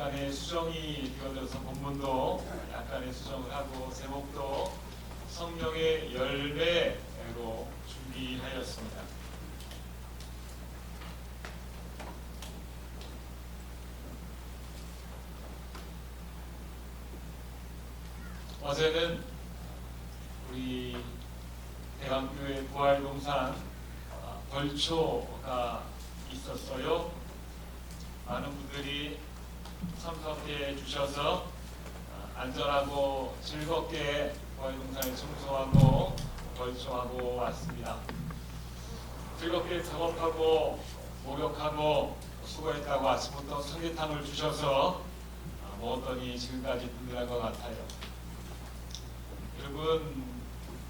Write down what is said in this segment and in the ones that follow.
약간의 수정이 되어져서 본문도 약간의 수정을 하고 제목도 성령의 열매로 준비하였습니다. 어제는 우리 대강교회 부활동산 벌초가 있었어요. 많은 분들이 참석해 주셔서 안전하고 즐겁게 부활동산을 청소하고 벌초하고 왔습니다. 즐겁게 작업하고 목욕하고 수고했다고 아침부터 삼계탕을 주셔서 먹었더니 지금까지 든든한 것 같아요. 여러분,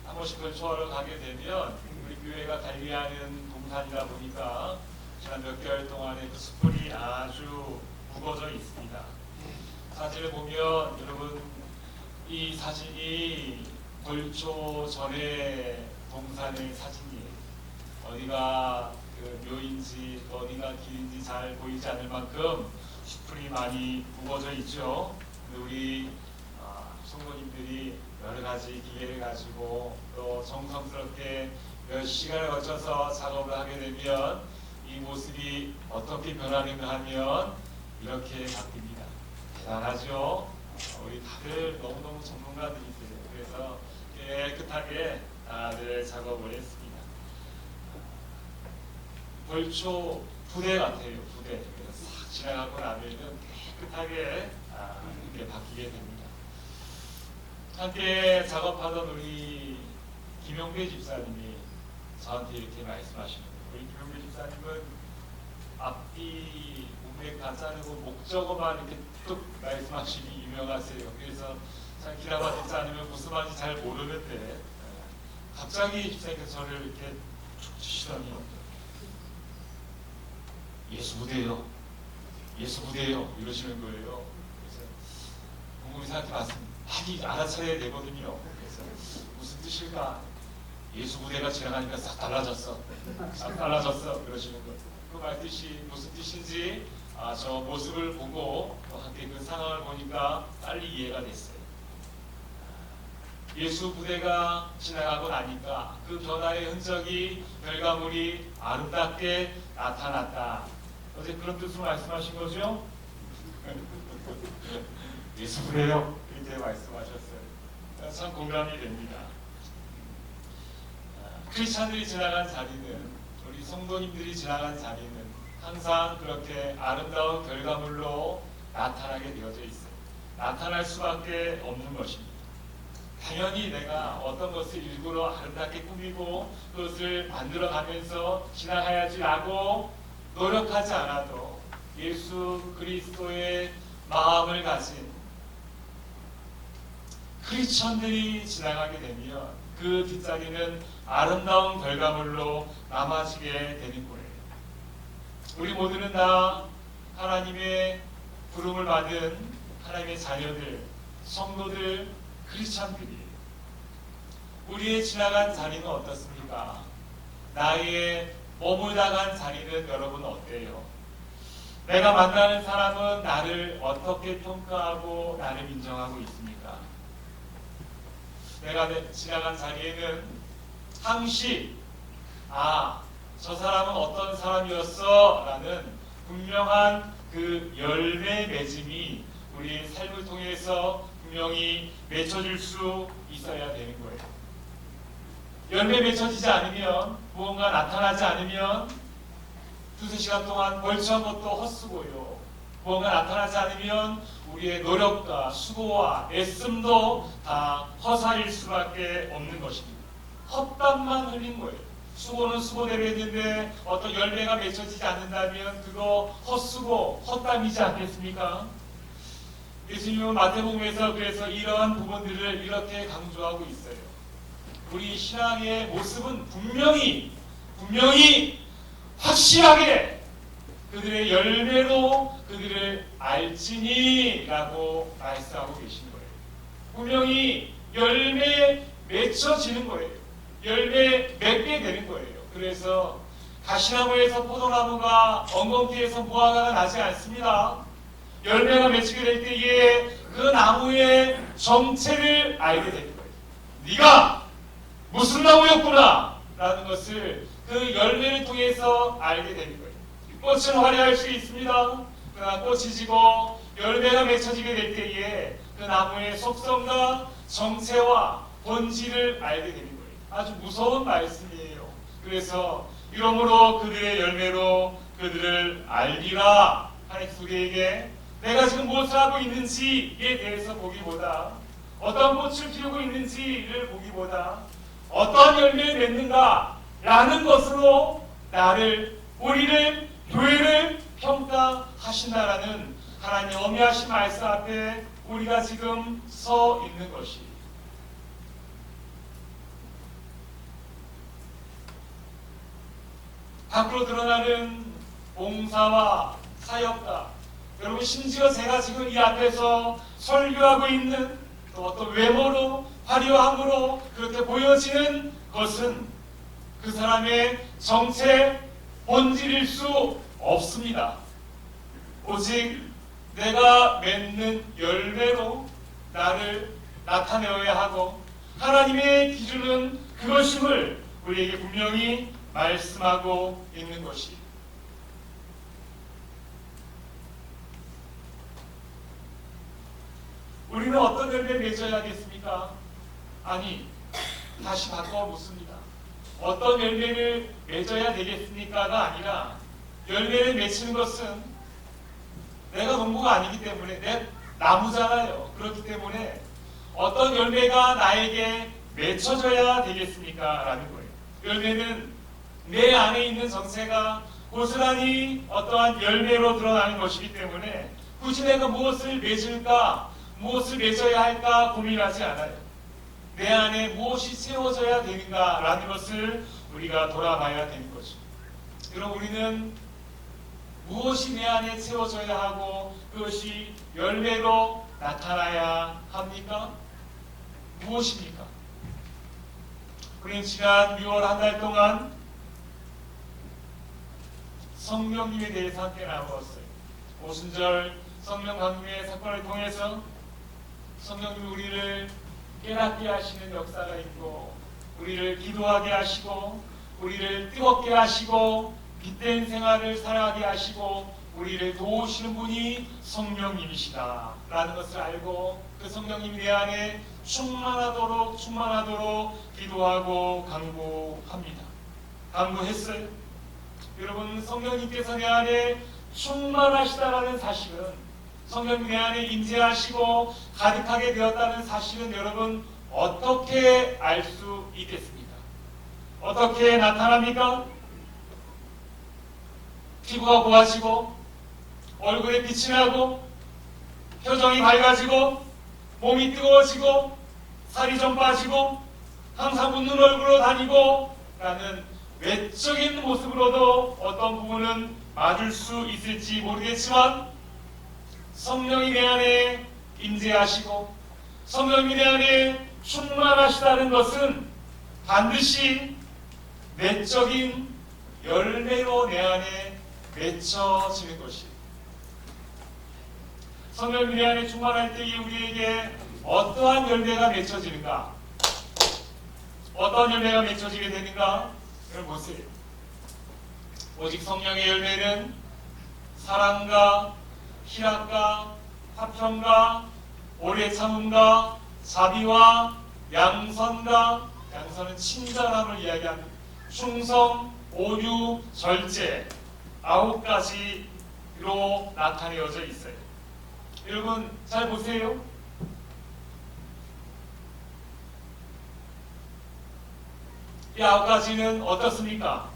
한 번씩 벌초하러 가게 되면 우리 교회가 관리하는 동산이다 보니까 지난 몇 개월 동안에 그 숯불이 아주 묵어져 있습니다. 사진을 보면 여러분, 이 사진이 벌초 전에 동산의 사진이에요. 어디가 그 묘인지 어디가 길인지 잘 보이지 않을 만큼 숯불이 많이 묵어져 있죠. 우리 성도님들이 여러 가지 기계를 가지고 또 정성스럽게 몇 시간을 거쳐서 작업을 하게 되면 이 모습이 어떻게 변하는가 하면 이렇게 바뀝니다. 대단하죠? 우리 다들 너무너무 전문가들이세요. 그래서 깨끗하게 다들 작업을 했습니다. 벌초 부대 같아요. 부대. 그래서 싹 지나가고 나면 깨끗하게 이렇게 바뀌게 됩니다. 함께 작업하던 우리 김용배 집사님이 저한테 이렇게 말씀하시는 거예요. 우리 김용배 집사님은 앞뒤 문맥 다 자르고 목적어만 이렇게 뚝 말씀하시기 유명하세요. 그래서 참 기라마 듣지 않으면 무슨 말인지 잘 모르는데 갑자기 집사님께서 저를 이렇게 툭 치시더니 예수 부대요. 예수 부대요. 이러시는 거예요. 그래서 곰곰이 생각해 봤습니다. 하기 알아차려야 되거든요. 그래서 무슨 뜻일까? 예수 부대가 지나가니까 싹 달라졌어. 싹 달라졌어. 그러시는 거예요. 그 말뜻이 무슨 뜻인지 저 모습을 보고 또 함께 그 상황을 보니까 빨리 이해가 됐어요. 예수 부대가 지나가고 나니까 그 변화의 흔적이 결과물이 아름답게 나타났다. 어제 그런 뜻으로 말씀하신 거죠? 예수 부대요. 이렇게 말씀하셨어요. 참 공감이 됩니다. 크리스찬들이 지나간 자리는, 우리 성도님들이 지나간 자리는 항상 그렇게 아름다운 결과물로 나타나게 되어져 있어요. 나타날 수밖에 없는 것입니다. 당연히 내가 어떤 것을 일부러 아름답게 꾸미고 그것을 만들어가면서 지나가야지라고 노력하지 않아도 예수 그리스도의 마음을 가진 크리스천들이 지나가게 되면 그 뒷자리는 아름다운 결과물로 남아지게 되는 거예요. 우리 모두는 다 하나님의 부름을 받은 하나님의 자녀들, 성도들, 크리스천들이에요. 우리의 지나간 자리는 어떻습니까? 나의 머물다간 자리는 여러분 어때요? 내가 만나는 사람은 나를 어떻게 평가하고 나를 인정하고 있습니까? 내가 지나간 자리에는 항시 저 사람은 어떤 사람이었어 라는 분명한 그 열매 맺음이 우리 삶을 통해서 분명히 맺혀질 수 있어야 되는 거예요. 열매 맺혀지지 않으면, 무언가 나타나지 않으면 두세 시간 동안 벌초한 것도 헛수고요. 무언가 나타나지 않으면 우리의 노력과 수고와 애씀도 다 허사일 수밖에 없는 것입니다. 헛땀만 흘린 거예요. 수고는 수고대로 했는데 어떤 열매가 맺혀지지 않는다면 그거 헛수고, 헛땀이지 않겠습니까? 예수님은 마태복음에서 그래서 이러한 부분들을 이렇게 강조하고 있어요. 우리 신앙의 모습은 분명히 확실하게 그들의 열매로 그들을 알지니 라고 말씀하고 계신 거예요. 분명히 열매 맺혀지는 거예요. 열매 맺게 되는 거예요. 그래서 가시나무에서 포도나무가 엉겅퀴에서 무화과가 나지 않습니다. 열매가 맺히게 될 때에 그 나무의 정체를 알게 되는 거예요. 네가 무슨 나무였구나 라는 것을 그 열매를 통해서 알게 되는 거예요. 꽃은 화려할 수 있습니다. 그러나 꽃이 지고 열매가 맺혀지게 될 때에 그 나무의 속성과 정체와 본질을 알게 되는 거예요. 아주 무서운 말씀이에요. 그래서 이러므로 그들의 열매로 그들을 알리라 하나님께서 우리에게 내가 지금 무엇을 하고 있는지에 대해서 보기보다 어떤 꽃을 피우고 있는지를 보기보다 어떠한 열매를 맺는가 라는 것으로 나를, 우리를, 교회를 평가하신다라는 하나님의 어미하신 말씀 앞에 우리가 지금 서 있는 것이, 밖으로 드러나는 봉사와 사역과, 여러분 심지어 제가 지금 이 앞에서 설교하고 있는 또 어떤 외모로 화려함으로 그렇게 보여지는 것은 그 사람의 정체 본질일 수 없습니다. 오직 내가 맺는 열매로 나를 나타내어야 하고 하나님의 기준은 그것임을 우리에게 분명히 말씀하고 있는 것이, 우리는 어떤 열매 맺어야겠습니까? 아니, 다시 바꿔 묻습니다. 어떤 열매를 맺어야 되겠습니까가 아니라 열매를 맺히는 것은 내가 농부가 아니기 때문에 내 나무잖아요. 그렇기 때문에 어떤 열매가 나에게 맺혀져야 되겠습니까? 라는 거예요. 열매는 내 안에 있는 정체가 고스란히 어떠한 열매로 드러나는 것이기 때문에 굳이 내가 무엇을 맺을까, 무엇을 맺어야 할까 고민하지 않아요. 내 안에 무엇이 채워져야 되는가라는 것을 우리가 돌아봐야 되는 거죠. 그럼 우리는 무엇이 내 안에 채워져야 하고 그것이 열매로 나타나야 합니까? 무엇입니까? 우리는 지난 6월 한 달 동안 성령님에 대해서 함께 나누었어요. 오순절 성령 강림의 사건을 통해서 성령님이 우리를 깨닫게 하시는 역사가 있고, 우리를 기도하게 하시고, 우리를 뜨겁게 하시고, 빛된 생활을 살아가게 하시고, 우리를 도우시는 분이 성령님이시다 라는 것을 알고 그 성령님이 내 안에 충만하도록 기도하고 간구합니다. 간구했어요. 여러분, 성령님께서 내 안에 충만하시다라는 사실은, 성령님 내 안에 임재하시고 가득하게 되었다는 사실은 여러분 어떻게 알 수 있겠습니까? 어떻게 나타납니까? 피부가 고와지고 얼굴에 빛이 나고 표정이 밝아지고 몸이 뜨거워지고 살이 좀 빠지고 항상 웃는 얼굴로 다니고 라는 외적인 모습으로도 어떤 부분은 맞을 수 있을지 모르겠지만, 성령이 내 안에 임재하시고 성령이 내 안에 충만하시다는 것은 반드시 내적인 열매로 내 안에 맺혀지는 것이에요. 성령이 내 안에 충만할 때에 우리에게 어떠한 열매가 맺혀지는가, 어떤 열매가 맺혀지게 되는가, 이걸 보세요. 오직 성령의 열매는 사랑과 희락과 화평과 오래 참음과 자비와 양선과, 양선은 친절함을 이야기합니다. 충성, 오유, 절제 9가지로 나타내어져 있어요. 여러분 잘 보세요. 이 9가지는 어떻습니까?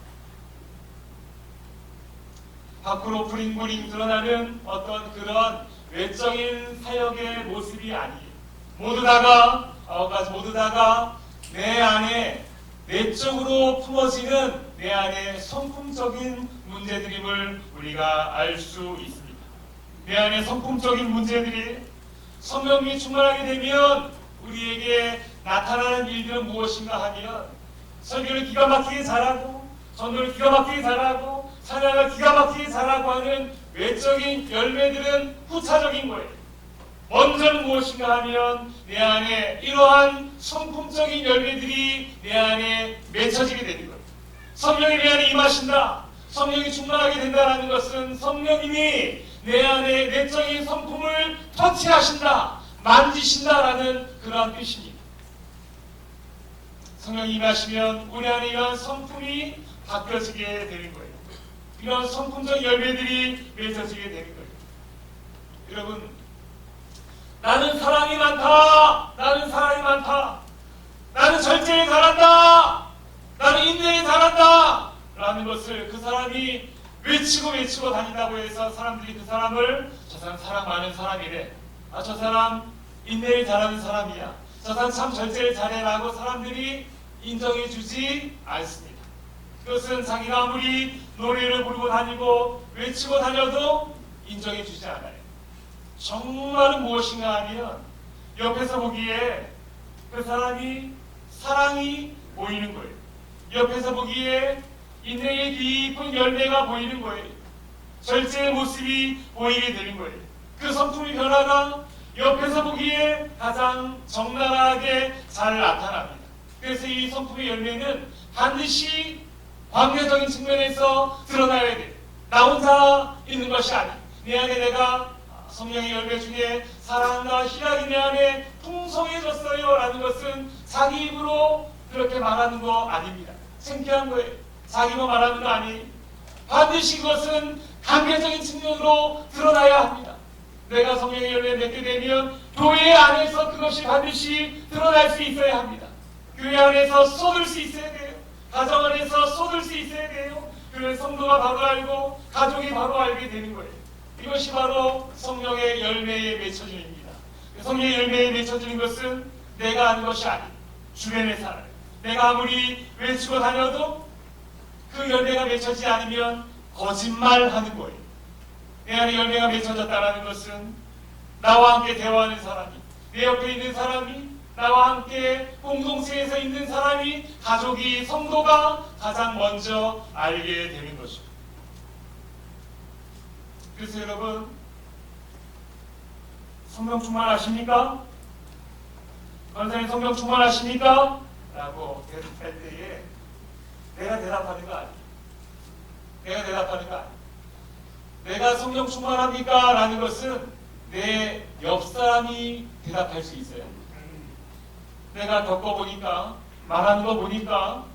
밖으로 부링부링 드러나는 어떤 그런 외적인 사역의 모습이 아니에요. 모두 다가 9가지 모두 다가 내 안에 내적으로 품어지는 내 안에 성품적인 문제들임을 우리가 알 수 있습니다. 내 안에 성품적인 문제들이 성령이 충만하게 되면 우리에게 나타나는 일들은 무엇인가 하면, 설교를 기가 막히게 잘하고 전도를 기가 막히게 잘하고 찬양을 기가 막히게 잘하고 하는 외적인 열매들은 후차적인 거예요. 먼저는 무엇인가 하면 내 안에 이러한 성품적인 열매들이 내 안에 맺혀지게 되는 거예요. 성령이 내 안에 임하신다. 성령이 충만하게 된다는 것은 성령님이 내 안에 내적인 성품을 터치하신다, 만지신다라는 그러한 뜻입니다. 성령이 임하시면 우리 안에 이러한 성품이 바뀌어지게 되는 거예요. 이런 성품적 열매들이 맺어지게 되는 거예요. 여러분, 나는 사랑이 많다. 나는 사랑이 많다. 나는 절제에 잘한다. 나는 인내에 잘한다. 라는 것을 그 사람이 외치고 다닌다고 해서 사람들이 그 사람을 저 사람 사랑 많은 사람이래. 아, 저 사람 인내를 잘하는 사람이야. 저 사람 참 절제를 잘해라고 사람들이 인정해 주지 않습니다. 그것은 자기가 아무리 노래를 부르고 다니고 외치고 다녀도 인정해 주지 않아요. 정말은 무엇인가 하면 옆에서 보기에 그 사람이 사랑이 보이는 거예요. 옆에서 보기에 인내의 깊은 열매가 보이는 거예요. 절제의 모습이 보이게 되는 거예요. 그 성품의 변화가 옆에서 보기에 가장 적나라하게 잘 나타납니다. 그래서 이 성품의 열매는 반드시 관계적인 측면에서 드러나야 돼요. 나 혼자 있는 것이 아니에요. 내 안에 내가 성령의 열매 중에 사랑과 희락이 내 안에 풍성해졌어요 라는 것은 자기 입으로 그렇게 말하는 거 아닙니다. 창피한 거예요. 자기만 말하는 거 아니에요. 반드시 그것은 관계적인 측면으로 드러나야 합니다. 내가 성령의 열매를 맺게 되면 교회 안에서 그것이 반드시 드러날 수 있어야 합니다. 교회 안에서 쏟을 수 있어야 돼요. 가정 안에서 쏟을 수 있어야 돼요. 그 성도가 바로 알고 가족이 바로 알게 되는 거예요. 이것이 바로 성령의 열매의 맺혀짐입니다. 성령의 열매에 맺혀지는 것은 내가 하는 것이 아니에요. 주변의 사람. 내가 아무리 외치고 다녀도 그 열매가 맺혀지지 않으면 거짓말하는 거예요. 내 안에 열매가 맺혀졌다는 것은 나와 함께 대화하는 사람이, 내 옆에 있는 사람이, 나와 함께 공동체에서 있는 사람이, 가족이, 성도가 가장 먼저 알게 되는 것입니다. 그래서 여러분, 성령 충만하십니까? 권사님 성령 충만하십니까? 라고 대답할 때에 내가 대답하는 거 아니에요. 내가 대답하는 거 아니에요. 내가 성령 충만합니까? 라는 것은 내 옆사람이 대답할 수 있어요. 내가 겪어보니까, 말하는 거 보니까,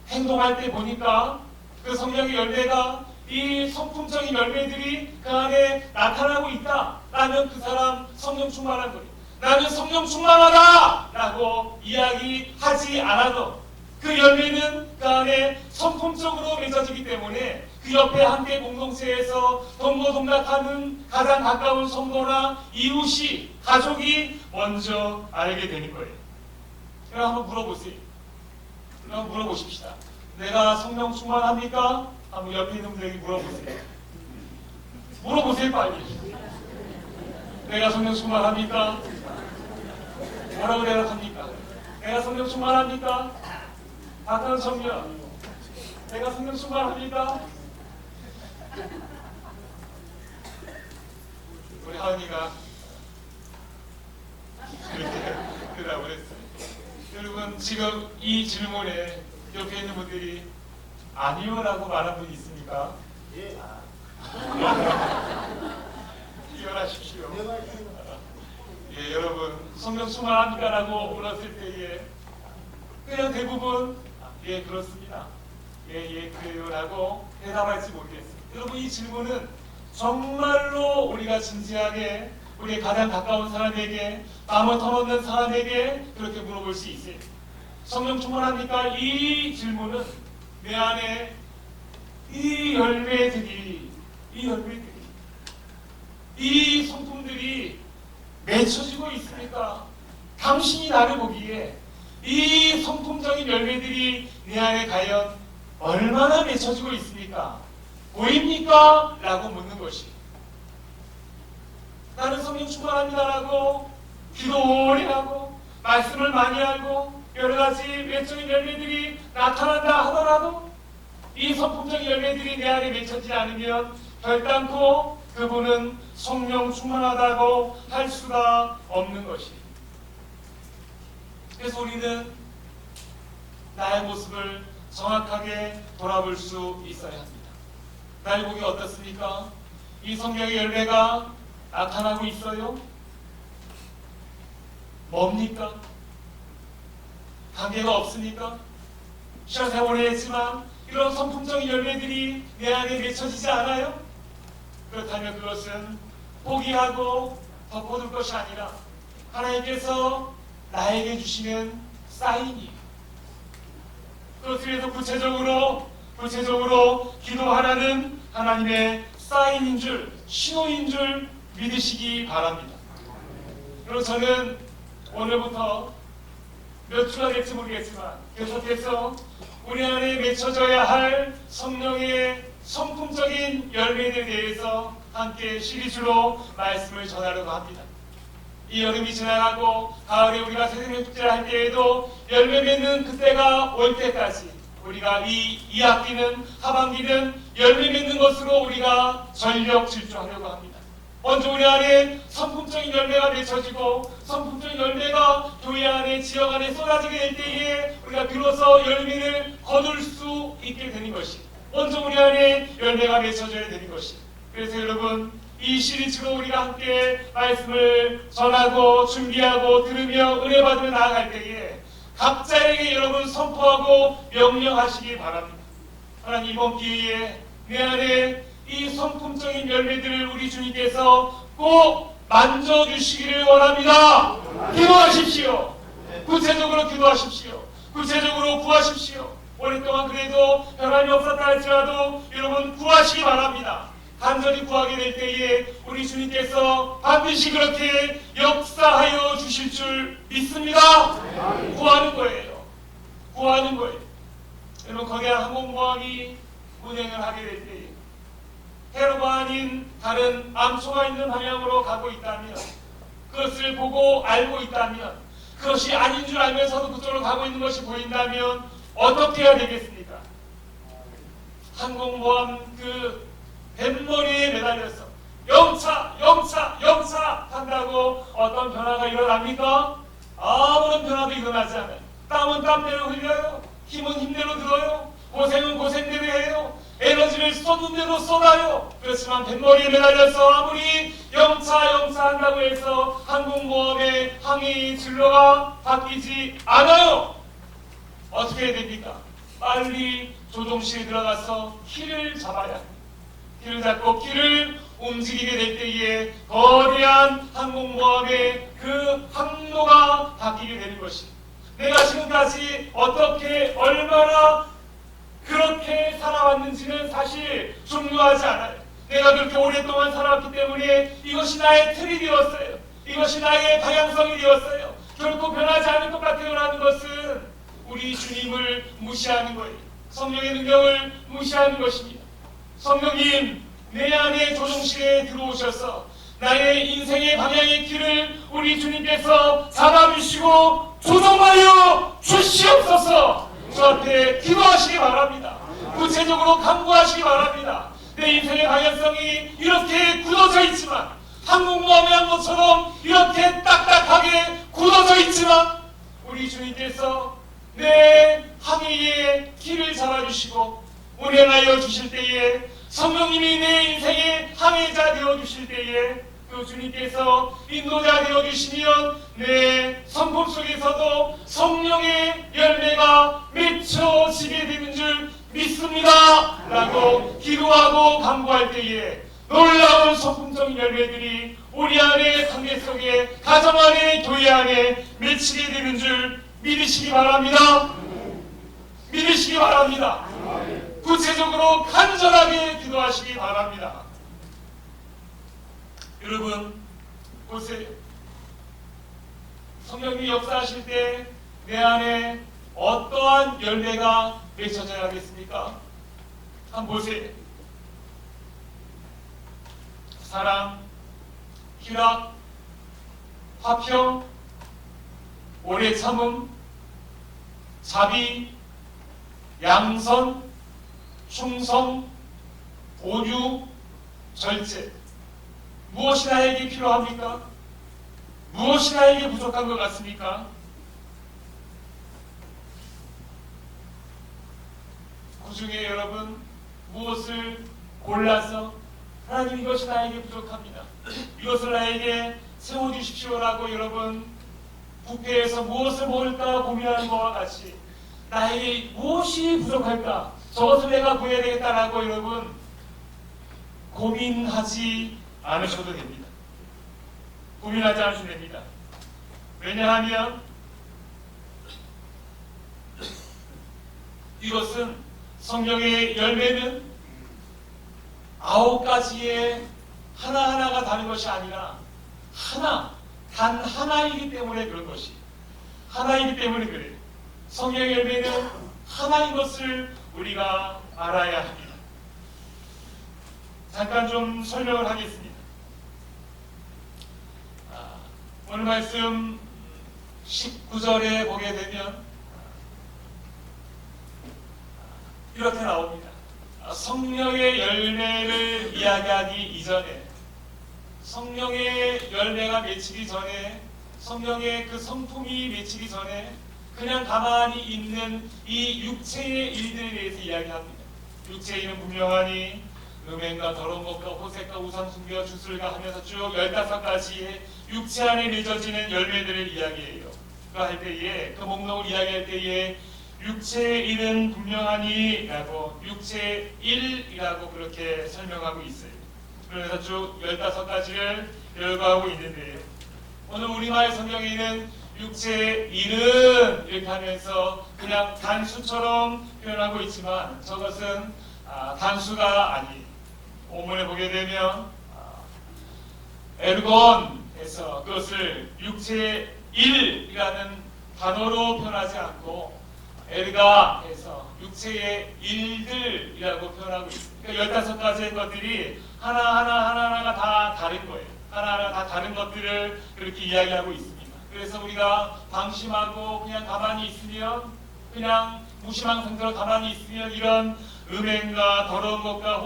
행동할 때 보니까 그 성령의 열매가, 이 성품적인 열매들이 그 안에 나타나고 있다 라면 그 사람 성령 충만한 거예요. 나는 성령 충만하다 라고 이야기하지 않아도 그 열매는 그 안에 성품적으로 맺어지기 때문에 그 옆에 함께 공동체에서 동고동락하는 가장 가까운 성도나 이웃이, 가족이 먼저 알게 되는 거예요. 그럼 한번 물어보세요. 한번 물어보십시다. 내가 성령 충만합니까? 한번 옆에 있는 분들에게 물어보세요. 물어보세요, 빨리. 내가 성령 충만합니까? 뭐라고 대답합니까? 내가 성령 충만합니까? 박하는 청년, 내가 성령 충만합니까? 우리 하은이가 그렇게 대답을 했어요. 여러분, 지금 이 질문에 옆에 있는 분들이 아니요라고 말한 분이 있습니까? 예. 이혼하십시오. 예, 여러분, 성령 충만합니까? 라고 물었을 때에 그냥 대부분 예, 그렇습니다. 예, 그래요 라고 대답할지 모르겠어요. 여러분, 이 질문은 정말로 우리가 진지하게 우리 가장 가까운 사람에게, 마음을 터놓는 사람에게 그렇게 물어볼 수 있어요. 성령 충만합니까? 이 질문은 내 안에 이 열매들이, 이 성품들이 맺혀지고 있습니까? 당신이 나를 보기에 이 성품적인 열매들이 내 안에 과연 얼마나 맺혀지고 있습니까? 보입니까? 라고 묻는 것이, 나는 성령 충만합니다라고 기도 오래 하고 말씀을 많이 하고 여러 가지 외적인 열매들이 나타난다 하더라도 이 성품적인 열매들이 내 안에 맺혀지지 않으면 결단코 그분은 성령 충만하다고 할 수가 없는 것이. 그래서 우리는 나의 모습을 정확하게 돌아볼 수 있어야 합니다. 나의 복이 어떻습니까? 이 성령의 열매가 나타나고 있어요? 뭡니까? 관계가 없습니까? 신앙생활을 했지만 이런 성품적인 열매들이 내 안에 맺혀지지 않아요? 그렇다면 그것은 포기하고 덮어둘 것이 아니라 하나님께서 나에게 주시는 사인이에요. 그것을 위해서 구체적으로 기도하라는 하나님의 사인인 줄, 신호인 줄 믿으시기 바랍니다. 그리고 저는 오늘부터 몇 주가 될지 모르겠지만 계속해서 우리 안에 맺혀져야 할 성령의 성품적인 열매에 대해서 함께 시리즈로 말씀을 전하려고 합니다. 이 여름이 지나가고 가을에 우리가 새생명 축제를 할 때에도 열매 맺는 그때가 올 때까지 우리가 이 학기는 하반기는 열매 맺는 것으로 우리가 전력 질주하려고 합니다. 먼저 우리 안에 성품적인 열매가 맺혀지고 성품적인 열매가 교회 안에 지역 안에 쏟아지게 될 때에 우리가 비로소 열매를 거둘 수 있게 되는 것이 먼저 우리 안에 열매가 맺혀져야 되는 것이. 그래서 여러분 이 시리즈로 우리가 함께 말씀을 전하고 준비하고 들으며 은혜 받으며 나아갈 때에 각자에게 여러분 선포하고 명령하시기 바랍니다. 하나님 이번 기회에 내 안에 이 성품적인 열매들을 우리 주님께서 꼭 만져주시기를 원합니다. 기도하십시오. 구체적으로 기도하십시오. 구체적으로 구하십시오. 오랫동안 그래도 변함이 없었다 할지라도 여러분 구하시기 바랍니다. 간절히 구하게 될 때에 우리 주님께서 반드시 그렇게 역사하여 주실 줄 믿습니다. 구하는 거예요. 구하는 거예요. 여러분 거대한 항공모함이 운행을 하게 될 때에 해로가 아닌 다른 암초가 있는 방향으로 가고 있다면 그것을 보고 알고 있다면 그것이 아닌 줄 알면서도 그쪽으로 가고 있는 것이 보인다면 어떻게 해야 되겠습니까? 항공모함 그 뱃머리에 매달려서 영차 한다고 어떤 변화가 일어납니까? 아무런 변화도 일어나지 않아요. 땀은 땀대로 흘려요. 힘은 힘대로 들어요. 고생은 고생대로 해요. 에너지를 쏟는 대로 쏟아요. 그렇지만 뱃머리에 매달려서 아무리 영차 한다고 해서 항공모함의 항해 진로가 바뀌지 않아요. 어떻게 해야 됩니까? 빨리 조종실에 들어가서 키를 잡아야 합니다. 키를 잡고 키를 움직이게 될 때에 거대한 항공모함의 그 항로가 바뀌게 되는 것이 내가 지금까지 어떻게 얼마나 그렇게 살아왔는지는 사실 중요하지 않아요. 내가 그렇게 오랫동안 살아왔기 때문에 이것이 나의 틀이 되었어요. 이것이 나의 방향성이 되었어요. 결코 변하지 않을 것 같아요라는 것은 우리 주님을 무시하는 거예요. 성령의 능력을 무시하는 것입니다. 성령님 내 안에 조종실에 들어오셔서 나의 인생의 방향의 길을 우리 주님께서 잡아주시고 조종하여 주시옵소서. 주 앞에 기도하시기 바랍니다. 구체적으로 간구하시기 바랍니다. 내 인생의 방향성이 이렇게 굳어져 있지만 항공모함의 항로처럼 이렇게 딱딱하게 굳어져 있지만 우리 주님께서 내 항해의 길을 잡아주시고 운행하여 주실 때에 성령님이 내 인생의 항해자 되어주실 때에 그 주님께서 인도자 되어주시면 내 성품 속에서도 성령의 열매가 맺혀지게 되는 줄 믿습니다 라고 기도하고 간구할 때에 놀라운 성품적인 열매들이 우리 안에 관계 속에 가정 안에 교회 안에 맺히게 되는 줄 믿으시기 바랍니다. 믿으시기 바랍니다. 구체적으로 간절하게 기도하시기 바랍니다. 여러분 보세요. 성령님이 역사하실 때 내 안에 어떠한 열매가 맺혀져야 하겠습니까? 한번 보세요. 사랑, 희락, 화평, 오래 참음, 자비, 양선, 충성, 온유, 절제. 무엇이 나에게 필요합니까? 무엇이 나에게 부족한 것 같습니까? 그 중에 여러분 무엇을 골라서 하나님 이것이 나에게 부족합니다. 이것을 나에게 세워주십시오라고 여러분 뷔페에서 무엇을 먹을까 고민하는 것과 같이 나에게 무엇이 부족할까? 저것을 내가 구해야 되겠다라고 여러분 고민하지 않으셔도 됩니다. 고민하지 않으셔도 됩니다. 왜냐하면 이것은 성령의 열매는 9가지의 하나하나가 다른 것이 아니라 단 하나이기 때문에 그런 것이 하나이기 때문에 그래요. 성령의 열매는 하나인 것을 우리가 알아야 합니다. 잠깐 좀 설명을 하겠습니다. 오늘 말씀 19절에 보게 되면 이렇게 나옵니다. 성령의 열매를 이야기하기 이전에 성령의 열매가 맺히기 전에 성령의 그 성품이 맺히기 전에 그냥 가만히 있는 이 육체의 일들에 대해서 이야기합니다. 육체의 일은 분명하니 음행과 더러운 것과 호색과 우상숭배와 주술과 하면서 쭉 15가지의 육체 안에 맺어지는 열매들을 이야기해요. 할 때에 그 목록을 이야기할 때에 육체의 일은 분명하니 라고 육체의 일이라고 그렇게 설명하고 있어요. 그래서 쭉 15가지를 열거하고 있는데 오늘 우리말 성경에는 육체의 일은 이렇게 하면서 그냥 단수처럼 표현하고 있지만 저것은 단수가 아니 본문에 보게 되면 에르곤에서 그것을 육체의 일이라는 단어로 표현하지 않고 에르가에서 육체의 일들이라고 표현하고 있습니다. 그러니까 15가지의 것들이 하나하나가 다 다른 거예요. 하나하나 다 다른 것들을 그렇게 이야기하고 있습니다. 그래서 우리가 방심하고 그냥 가만히 있으면 그냥 무심한 상태로 가만히 있으면 이런 음행과 더러운 것과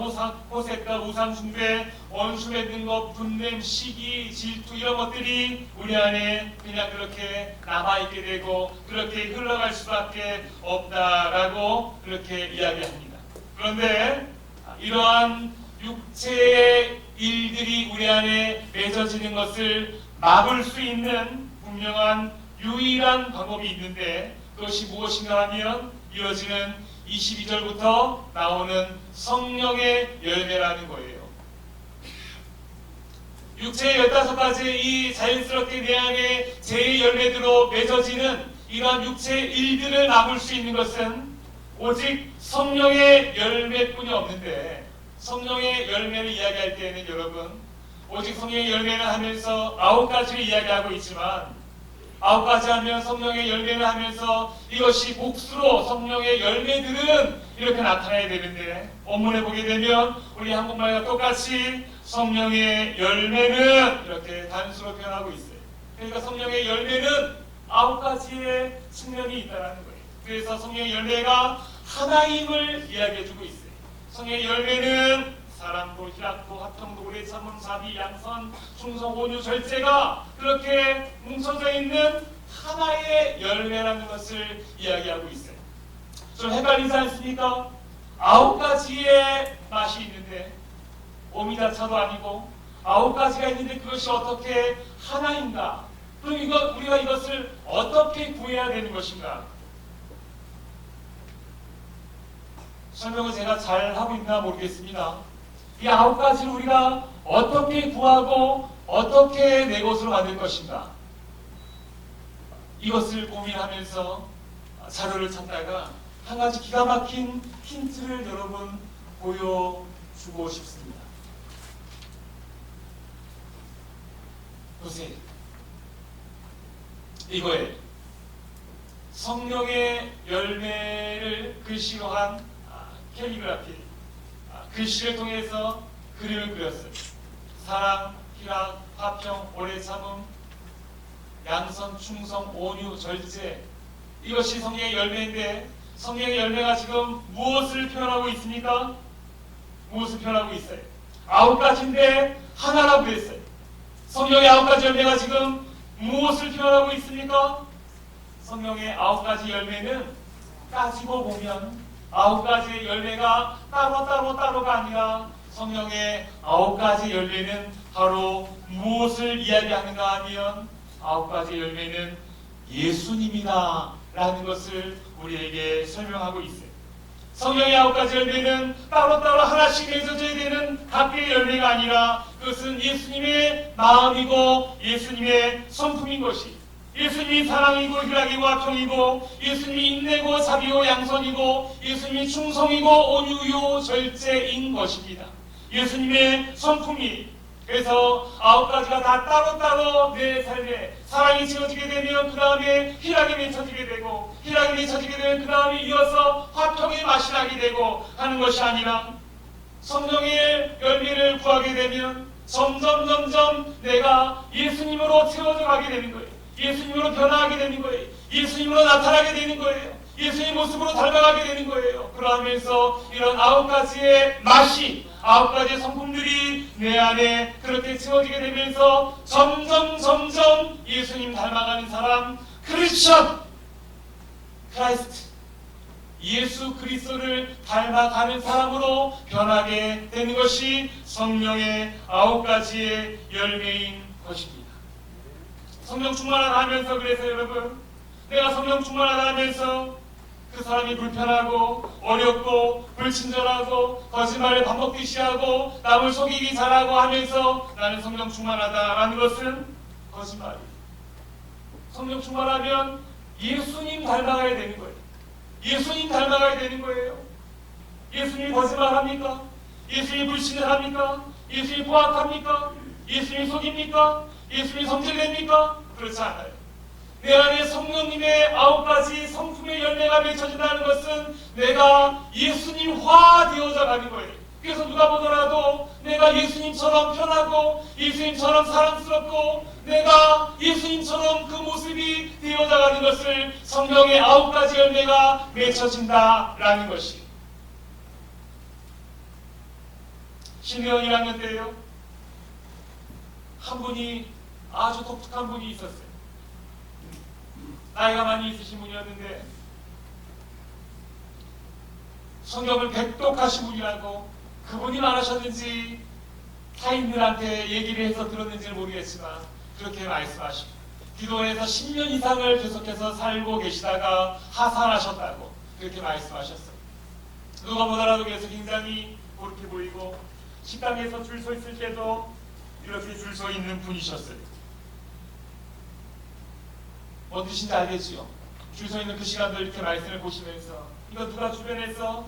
호색과 우상숭배, 원수 맺는 것, 분냄, 시기, 질투 이런 것들이 우리 안에 그냥 그렇게 남아있게 되고 그렇게 흘러갈 수밖에 없다라고 그렇게 이야기합니다. 그런데 이러한 육체의 일들이 우리 안에 맺어지는 것을 막을 수 있는 분명한 유일한 방법이 있는데 그것이 무엇인가 하면 이어지는 22절부터 나오는 성령의 열매라는 거예요. 육체의 15가지 이 자연스럽게 내 안에 제 열매들로 맺어지는 이러한 육체의 일들을 막을 수 있는 것은 오직 성령의 열매뿐이 없는데 성령의 열매를 이야기할 때에는 여러분 오직 성령의 열매를 하면서 9가지를 이야기하고 있지만 9가지 하면 성령의 열매를 하면서 이것이 복수로 성령의 열매들은 이렇게 나타나야 되는데 본문에 보게 되면 우리 한국말과 똑같이 성령의 열매는 이렇게 단수로 표현하고 있어요. 그러니까 성령의 열매는 9가지의 측면이 있다는 거예요. 그래서 성령의 열매가 하나임을 이야기해주고 있어요. 성령의 열매는 사랑도, 희락도, 화평도, 오래 참음, 자비, 양선, 충성, 온유, 절제가 그렇게 뭉쳐져 있는 하나의 열매라는 것을 이야기하고 있어요. 좀 헷갈리지 않습니까? 9가지의 맛이 있는데 오미자차도 아니고 9가지가 있는데 그것이 어떻게 하나인가? 그럼 우리가 이것을 어떻게 구해야 되는 것인가? 설명을 제가 잘 하고 있나 모르겠습니다. 이 9가지를 우리가 어떻게 구하고 어떻게 내 것으로 만들 것인가? 이것을 고민하면서 자료를 찾다가 한 가지 기가 막힌 힌트를 여러분 보여주고 싶습니다. 보세요. 이거에 성령의 열매를 글씨로 한 캘리그라피 글씨를 통해서 그림을 그렸어요. 사랑, 희락, 화평, 오래 참음, 양선, 충성, 온유, 절제 이것이 성령의 열매인데 성령의 열매가 지금 무엇을 표현하고 있습니까? 무엇을 표현하고 있어요? 9가지인데 하나라고 했어요. 성령의 9가지 열매가 지금 무엇을 표현하고 있습니까? 성령의 9가지 열매는 따지고 보면 9가지 열매가 따로가 아니라 성령의 9가지 열매는 바로 무엇을 이야기하는가 하면 9가지 열매는 예수님이다 라는 것을 우리에게 설명하고 있어요. 성령의 9가지 열매는 따로따로 하나씩 맺어져야 되는 각개의 열매가 아니라 그것은 예수님의 마음이고 예수님의 성품인 것이, 예수님이 사랑이고 희락이고 화평이고 예수님이 인내고 자비고 양선이고 예수님이 충성이고 온유요 절제인 것입니다. 예수님의 성품이, 그래서 9가지가 다 따로따로 내 삶에 사랑이 지어지게 되면 그 다음에 희락이 맺혀지게 되고, 희락이 맺혀지게 되면 그 다음에 이어서 화평의 맛이 나게 되고 하는 것이 아니라 성령의 열매를 구하게 되면 점점 내가 예수님으로 채워져 가게 되는 거예요. 예수님으로 변화하게 되는 거예요. 예수님으로 나타나게 되는 거예요. 예수님 모습으로 닮아가게 되는 거예요. 그러면서 이런 9가지의 맛이, 9가지의 성품들이 내 안에 그렇게 채워지게 되면서 점점 예수님 닮아가는 사람, 크리스천, 크라이스트, 예수 그리스도를 닮아가는 사람으로 변하게 되는 것이 성령의 9가지의 열매인 것입니다. 성령 충만하다 하면서, 그래서 여러분, 내가 성령 충만하다 하면서 그 사람이 불편하고 어렵고 불친절하고 거짓말을 반복듯이 하고 남을 속이기 잘하고 하면서 나는 성령 충만하다라는 것은 거짓말이에요. 성령 충만하면 예수님 닮아가야 되는 거예요. 예수님 닮아가야 되는 거예요. 예수님이 거짓말합니까? 예수님이 불친절합니까? 예수님이 포악합니까? 예수님이 속입니까? 예수님이 성질냅니까? 그렇지 않아요. 내 안에 성령님의 9가지 성품의 열매가 맺혀진다는 것은 내가 예수님화 되어져 가는 거예요. 그래서 누가 보더라도 내가 예수님처럼 편하고 예수님처럼 사랑스럽고 내가 예수님처럼 그 모습이 되어져 가는 것을 성령의 9가지 열매가 맺혀진다라는 것이. 신대원 1학년 때요, 한 분이 아주 독특한 분이 있었어요. 나이가 많이 있으신 분이었는데 성경을 백독하신 분이라고, 그분이 말하셨는지 타인들한테 얘기를 해서 들었는지는 모르겠지만 그렇게 말씀하시고, 기도원에서 10년 이상을 계속해서 살고 계시다가 하산하셨다고 그렇게 말씀하셨어요. 누가 보더라도 그래서 굉장히 그렇게 보이고, 식당에서 줄 서 있을 때도 이렇게 줄 서 있는 분이셨어요. 뭔 뜻인지 알겠지요? 줄 서 있는 그 시간도 이렇게 말씀을 보시면서 이거 누가 주변에서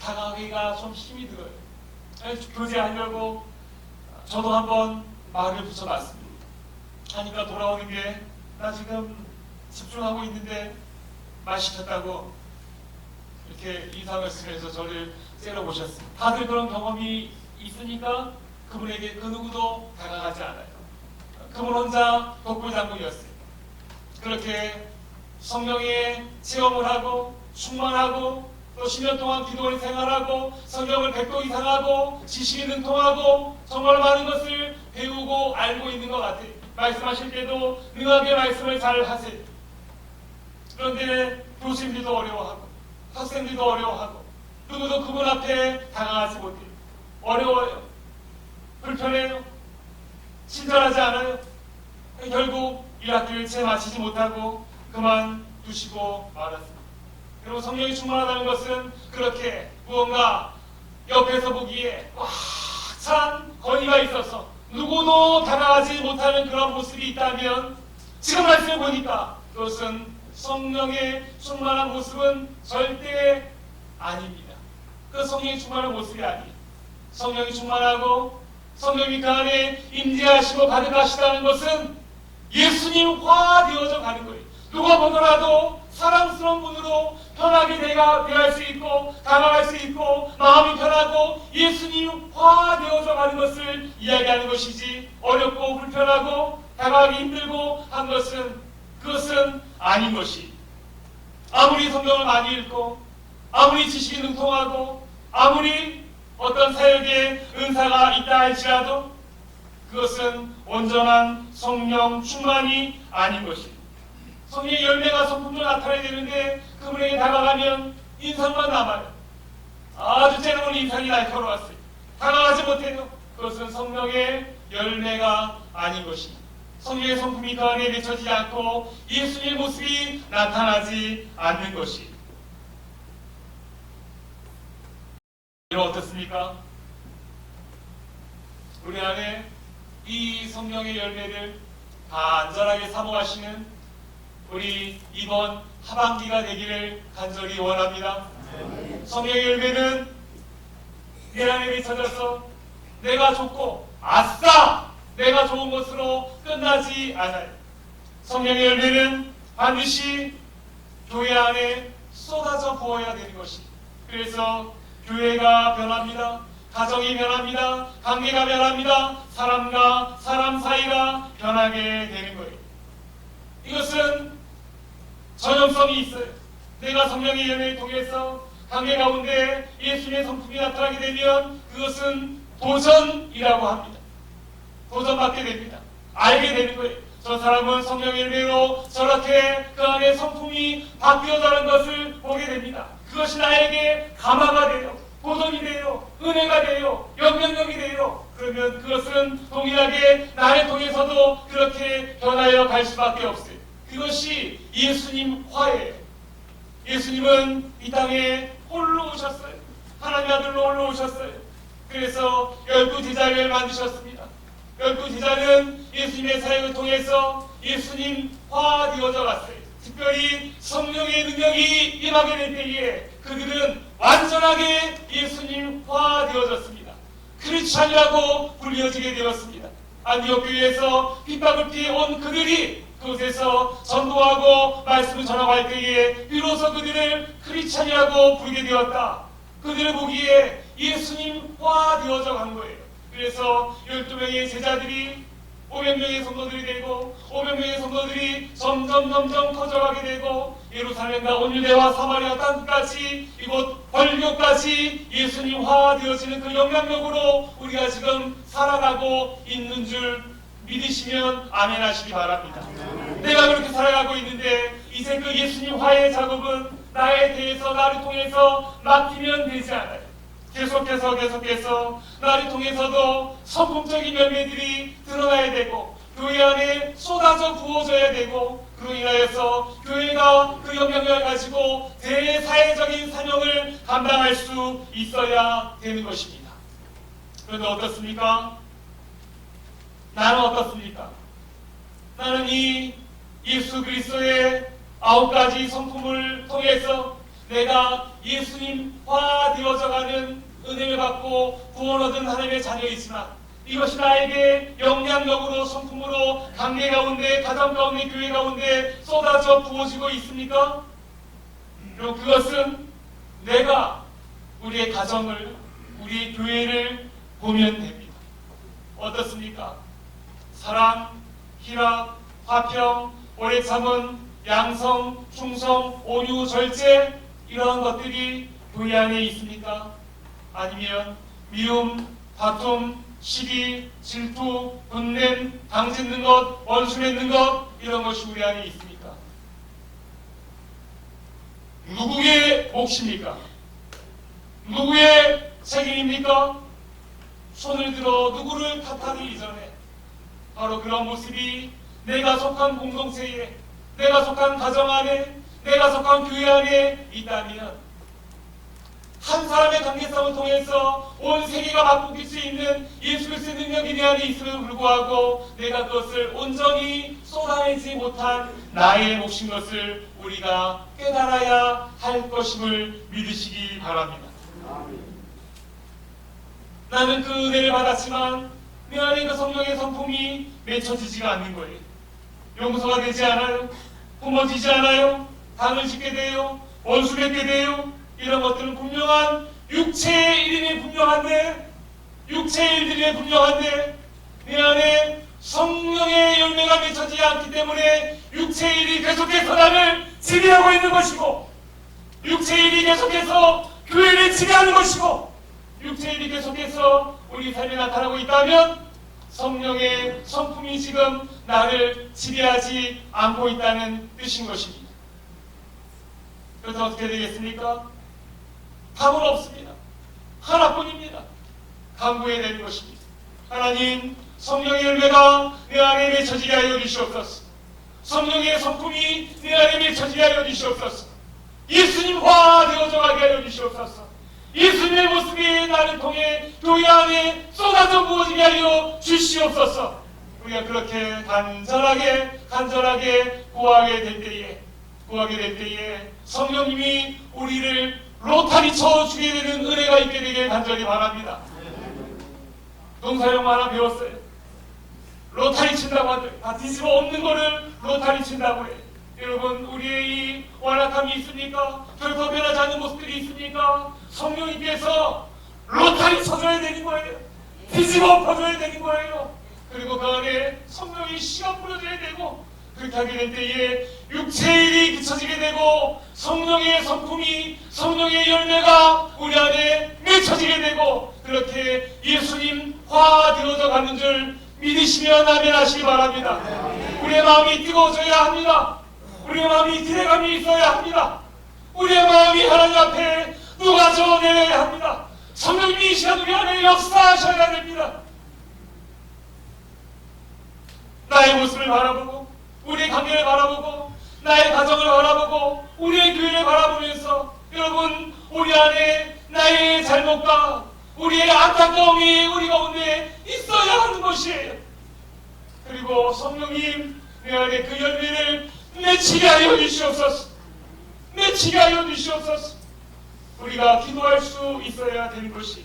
다가가기가 좀 힘이 들어요. 교제하려고 저도 한번 말을 붙여봤습니다. 하니까 돌아오는 게, 나 지금 집중하고 있는데 말 시켰다고 이렇게 인상을 쓰면서 저를 째려보셨습니다. 다들 그런 경험이 있으니까 그분에게 그 누구도 다가가지 않아요. 그분 혼자 독불장군이었어요. 그렇게 성령의 체험을 하고 충만하고 또 10년 동안 기도를 생활하고 성경을 100도 이상 하고 지식이 능통하고 정말 많은 것을 배우고 알고 있는 것 같아요. 말씀하실 때도 능하게 말씀을 잘 하세요. 그런데 교수님들도 어려워하고 학생들도 어려워하고 누구도 그분 앞에 다가가지 못해요. 어려워요. 불편해요. 친절하지 않아요. 결국 1학기를 채 마치지 못하고 그만두시고 말았습니다. 여러분, 성령이 충만하다는 것은 그렇게 무언가 옆에서 보기에 꽉 찬 거리가 있어서 누구도 다가가지 못하는 그런 모습이 있다면, 지금 말씀을 보니까 그것은 성령의 충만한 모습은 절대 아닙니다. 그 성령이 충만한 모습이 아니에요. 성령이 충만하고 성령이 그 안에 임재하시고 가득하시다는 것은 예수님화 되어져 가는 거예요. 누가 보더라도 사랑스러운 분으로 편하게 대할 수 있고 다가갈 수 있고 마음이 편하고 예수님화 되어져 가는 것을 이야기하는 것이지, 어렵고 불편하고 다가가기 힘들고 한 것은 그것은 아닌 것이. 아무리 성경을 많이 읽고 아무리 지식이 능통하고 아무리 어떤 사역의 은사가 있다 할지라도 그것은 온전한 성령 충만이 아닌 것입니다. 성령의 열매가 성품으로 나타나야 되는데 그분에게 다가가면 인상만 남아요. 아주 때로는 인상이 날카로웠어요. 다가가지 못해요. 그것은 성령의 열매가 아닌 것입니다. 성령의 성품이 그 안에 맺혀지지 않고 예수님의 모습이 나타나지 않는 것이. 이건 어떻습니까? 우리 안에 이 성령의 열매를 간절하게 사모하시는 우리 이번 하반기가 되기를 간절히 원합니다. 성령의 열매는 내 안에 맺혀져서 내가 좋고 아싸! 내가 좋은 것으로 끝나지 않아요. 성령의 열매는 반드시 교회 안에 쏟아져 부어야 되는 것입니다. 그래서 교회가 변합니다. 가정이 변합니다. 관계가 변합니다. 사람과 사람 사이가 변하게 되는 거예요. 이것은 전형성이 있어요. 내가 성령의 열매를 통해서 관계 가운데 예수님의 성품이 나타나게 되면 그것은 도전이라고 합니다. 도전받게 됩니다. 알게 되는 거예요. 저 사람은 성령의 열매로 저렇게 그 안에 성품이 바뀌어가는 것을 보게 됩니다. 그것이 나에게 감화가 돼요. 도전이 돼요. 은혜가 돼요. 영향력이 돼요. 그러면 그것은 동일하게 나를 통해서도 그렇게 변하여 갈 수밖에 없어요. 그것이 예수님 화예요. 예수님은 이 땅에 홀로 오셨어요. 하나님 아들로 홀로 오셨어요. 그래서 12제자를 만드셨습니다. 12제자는 예수님의 사역을 통해서 예수님 화되어져 갔어요. 특별히 성령의 능력이 임하게 될 때에 그들은 완전하게 예수님 화되어졌습니다. 크리스찬이라고 불려지게 되었습니다. 안디옥 교회에서 핍박을 피해 온 그들이 그곳에서 전도하고 말씀을 전하고 할 때에 비로소 그들을 크리스찬이라고 부르게 되었다. 그들을 보기에 예수님화 되어져 간 거예요. 그래서 12명의 제자들이 500명의 성도들이 되고 500명의 성도들이 점점 커져가게 되고 예루살렘과 온 유대와 사마리아 땅까지 이곳 벌교까지 예수님화 되어지는 그 영향력으로 우리가 지금 살아가고 있는 줄 믿으시면 아멘 하시기 바랍니다. 내가 그렇게 살아가고 있는데 이제 그 예수님화의 작업은 나에 대해서 나를 통해서 맡기면 되지 않아요. 계속해서 나를 통해서도 성품적인 열매들이 드러나야 되고 교회 안에 쏟아져 부어져야 되고 그로 인하여서 교회가 그 영향력을 가지고 대사회적인 사명을 감당할 수 있어야 되는 것입니다. 그런데 어떻습니까? 나는 어떻습니까? 나는 이 예수 그리스도의 9가지 성품을 통해서 내가 예수님화 되어져가는 은혜를 받고 구원 얻은 하나님의 자녀이지만 이것이 나에게 영향력으로 성품으로 관계 가운데 가정 가운데 교회 가운데 쏟아져 부어지고 있습니까? 그럼 그것은 내가 우리의 가정을 우리의 교회를 보면 됩니다. 어떻습니까? 사랑, 희락, 화평, 오래 참음, 양성, 충성, 온유, 절제 이러한 것들이 교회 안에 있습니까? 아니면 미움, 다툼, 시기, 질투, 분냄, 당짓는 것, 원수 맺는 것 이런 것이 우리 안에 있습니까? 누구의 몫입니까? 누구의 책임입니까? 손을 들어 누구를 탓하기 이전에 바로 그런 모습이 내가 속한 공동체에 내가 속한 가정 안에 내가 속한 교회 안에 있다면 한 사람의 관계성을 통해서 온 세계가 바꿀 수 있는 예수 그리스도의 능력이 내 안에 있음에도 불구하고 내가 그것을 온전히 쏟아내지 못한 나의 몫인 것을 우리가 깨달아야 할 것임을 믿으시기 바랍니다. 나는 그 은혜를 받았지만 내 안에 그 성령의 성품이 맺혀지지가 않는 거예요. 용서가 되지 않아요. 품어지지 않아요. 당을 짓게 돼요. 원수 맺게 돼요. 이런 것들은 분명한 육체의 일임이 분명한데 내 안에 성령의 열매가 맺혀지지 않기 때문에 육체의 일이 계속해서 나를 지배하고 있는 것이고 육체의 일이 계속해서 교회를 지배하는 것이고 육체일이 계속해서 우리 삶에 나타나고 있다면 성령의 성품이 지금 나를 지배하지 않고 있다는 뜻인 것입니다. 그래서 어떻게 되겠습니까? 답은 없습니다. 하나뿐입니다. 간구해야 되는 것입니다. 하나님, 성령의 열매가 내 안에 맺혀지게 하여 주시옵소서. 성령의 성품이 내 안에 맺혀지게 하여 주시옵소서. 예수님과 되어져 가게 하여 주시옵소서. 예수님의 모습이 나를 통해 교회 안에 쏟아져 부어지게 하여 주시옵소서. 우리가 그렇게 간절하게 구하게 될 때에 성령님이 우리를 로타리 쳐주게 되는 은혜가 있게 되길 간절히 바랍니다. 농사용 하나 배웠어요. 로타리 친다고 하더라고요. 다 뒤집어 엎는 거를 로타리 친다고 해요. 여러분, 우리의 이 완악함이 있습니까? 결코 변하지 않는 모습들이 있습니까? 성령님께서 로타리 쳐줘야 되는 거예요. 뒤집어 엎어줘야 되는 거예요. 그리고 그 안에 성령이 시간 뿌려줘야 되고, 그렇게 하게 될 때에 육체의 일이 그쳐지게 되고 성령의 성품이, 성령의 열매가 우리 안에 맺혀지게 되고, 그렇게 예수님화 되어져 가는 줄 믿으시면 아멘 하시기 바랍니다. 우리의 마음이 뜨거워져야 합니다. 우리의 마음이 기대감이 있어야 합니다. 우리의 마음이 하나님 앞에 녹아져 내려야 합니다. 성령님이 이 시간 우리 안에 역사하셔야 됩니다. 나의 모습을 바라보고, 우리의 관계를 바라보고, 나의 가정을 바라보고, 우리의 교회를 바라보면서 여러분, 우리 안에 나의 잘못과 우리의 안타까움이 우리 가운데 있어야 하는 것이에요. 그리고 성령님, 내 안에 그 열매를 맺히게 하여 주시옵소서. 맺히게 하여 주시옵소서. 우리가 기도할 수 있어야 되는 것이,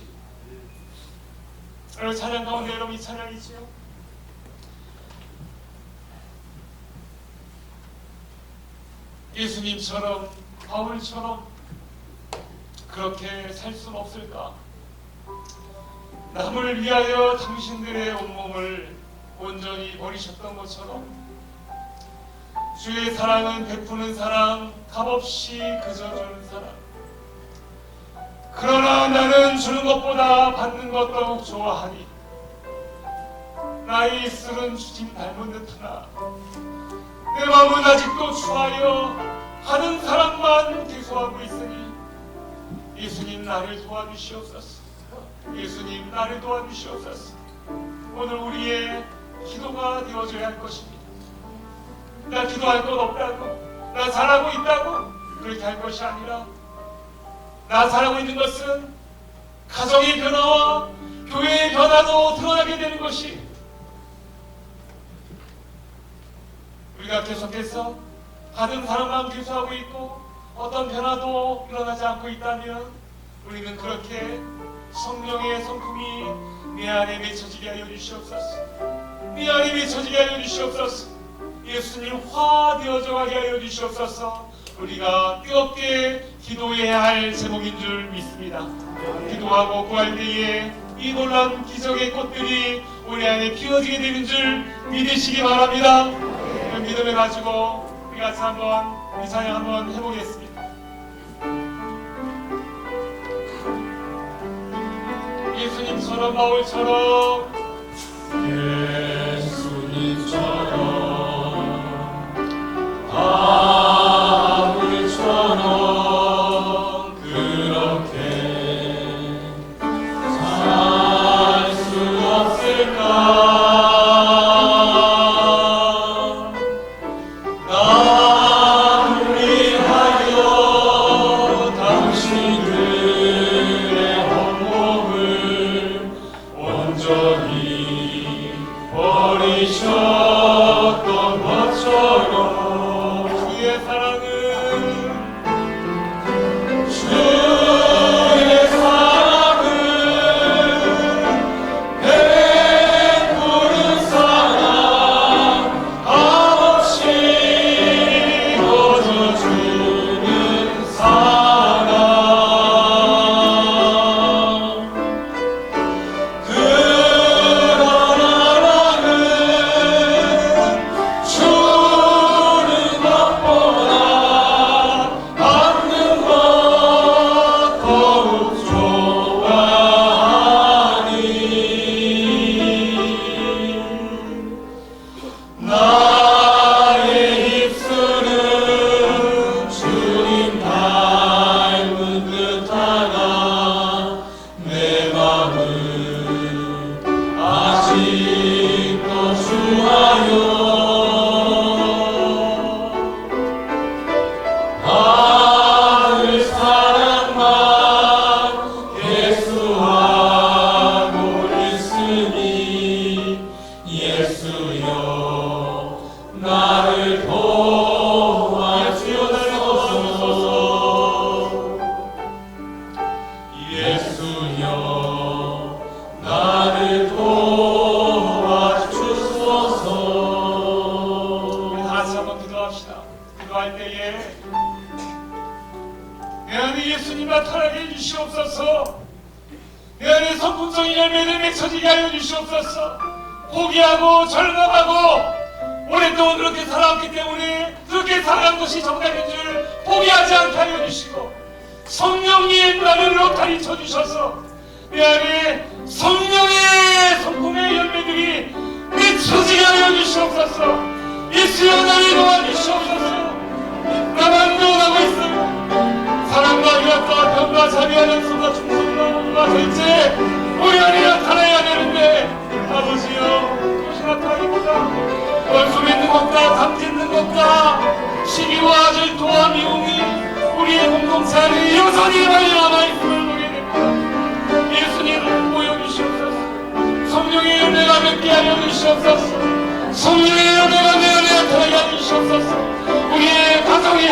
여러분, 찬양 가운데 여러분 이 찬양이지요. 예수님처럼, 바울처럼 그렇게 살 수는 없을까? 남을 위하여 당신들의 온몸을 온전히 버리셨던 것처럼 주의 사랑은 베푸는 사랑, 값없이 그저주는 사랑. 그러나 나는 주는 것보다 받는 것 더욱 좋아하니 나의 입술은 주님 닮은 듯하나 내 마음은 아직도 주하여 하는 사람만 계속하고 있으니 예수님 나를 도와주시옵소서. 예수님 나를 도와주시옵소서. 오늘 우리의 기도가 되어줘야 할 것입니다. 나 기도할 것 없다고, 나 잘하고 있다고 그렇게 할 것이 아니라, 나 잘하고 있는 것은 가정의 변화와 교회의 변화도 드러나게 되는 것이, 우리가 계속해서 다른 사람만 계속하고 있고 어떤 변화도 일어나지 않고 있다면 우리는 그렇게 성령의 성품이 내 안에 맺혀지게 하여 주시옵소서. 내 안에 맺혀지게 하여 주시옵소서. 예수님 화 되어져 가게 하여 주시옵소서. 우리가 뜨겁게 기도해야 할 제목인 줄 믿습니다. 기도하고 구할 때에 이 놀라운 기적의 꽃들이 우리 안에 피어지게 되는 줄 믿으시기 바랍니다. 그 믿음을 가지고 우리 같이 한번 이 찬양 한번 해보겠습니다. 예수님처럼, 바울처럼, 예수님처럼, 바울처럼 그렇게 살 수 없을까? 나를 위하여 당신들의 온몸을 온전히 버리셨던 것처럼 주의 사랑은 베푸는 사랑, 값없이 거저주는 사랑. 그러나 나는 예수여 나를 도와주소서. 예수여 나를 도와주소서. 우리 다 같이 한번 기도합시다. 기도할 때에 내 안에 예수님 나타나게 해주시옵소서. 내 안에 성품적인 열매를 맺혀지게 하여 주시옵소서. 포기하고 절망하고 오랫동안 그렇게 살아왔기 때문에 그렇게 살아간 것이 정답인 줄 포기하지 않게 하여 주시고, 성령의 나를 가르쳐 주셔서 내 안에 성령의 성품의 열매들이 맺혀지게 하여 주시옵소서. 예수여 나를 도와주시옵소서. 나만 도하고 있어요. 사랑과 희락과 병과 자비와 연속과 충성과 온과 절제 우리 안에 나타나야 되는데, 아버지여 그것이 나타나기보다 원수 맺는 것과 당 짓는 것과 시기와 질투와 미움이 우리의 공동체 안에 여전히 많이 남아있음을 보게 됩니다. 예수님을 보여주시옵소서. 성령의 열매가 맺게 하여 주시옵소서. 성령의 열매가 내 안에 나타나게 하여 주시옵소서. 우리의 가정에,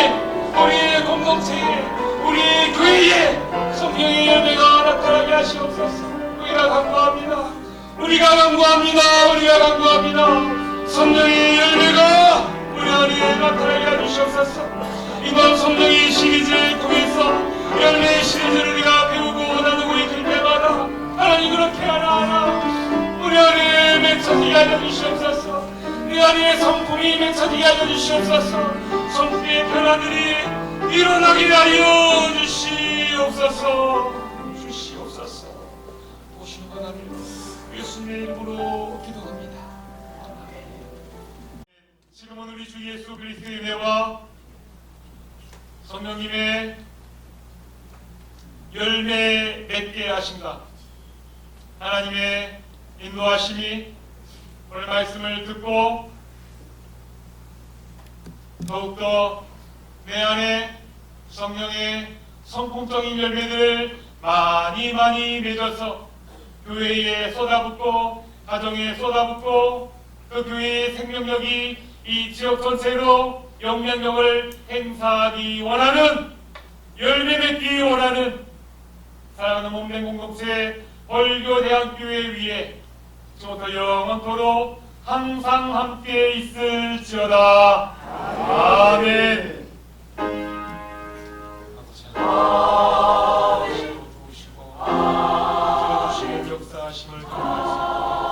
우리의 공동체에, 우리의 교회에 성령의 열매가 나타나게 하시옵소서. 우리가 간구합니다. 우리가 간구합니다. 우리가 간구합니다. 성령의 열매가 우리 안에 나타나게 해주시옵소서. 이번 성령의 시리즈를 통해서 열매의 시리즈를 우리가 배우고 나누고 있을 때마다 하나님 그렇게 하나하나 우리 안에 맺혀지게 하여 주시옵소서. 우리 안에 성품이 맺혀지게 하여 주시옵소서. 성품의 변화들이 일어나게 하여 주시옵소서. 주시옵소서. 보시는 하나님 예수님의 이름으로 기도합니다. 지금은 우리 주 예수 그리스도의 은혜와 성령님의 열매 맺게 하신다 하나님의 인도하심이 오늘 말씀을 듣고 더욱더 내 안에 성령의 성품적인 열매들을 많이 맺어서 교회에 쏟아붓고 가정에 쏟아붓고 그 교회의 생명력이 이 지역 전체로 영향력을 행사하기 원하는, 열매 맺기 원하는 사랑하는 몸된 공동체 벌교대학교회 위에 지금부터 영원토록 항상 함께 있을지어다. 아멘. 주시고 주시의 역사하심을 기도하시고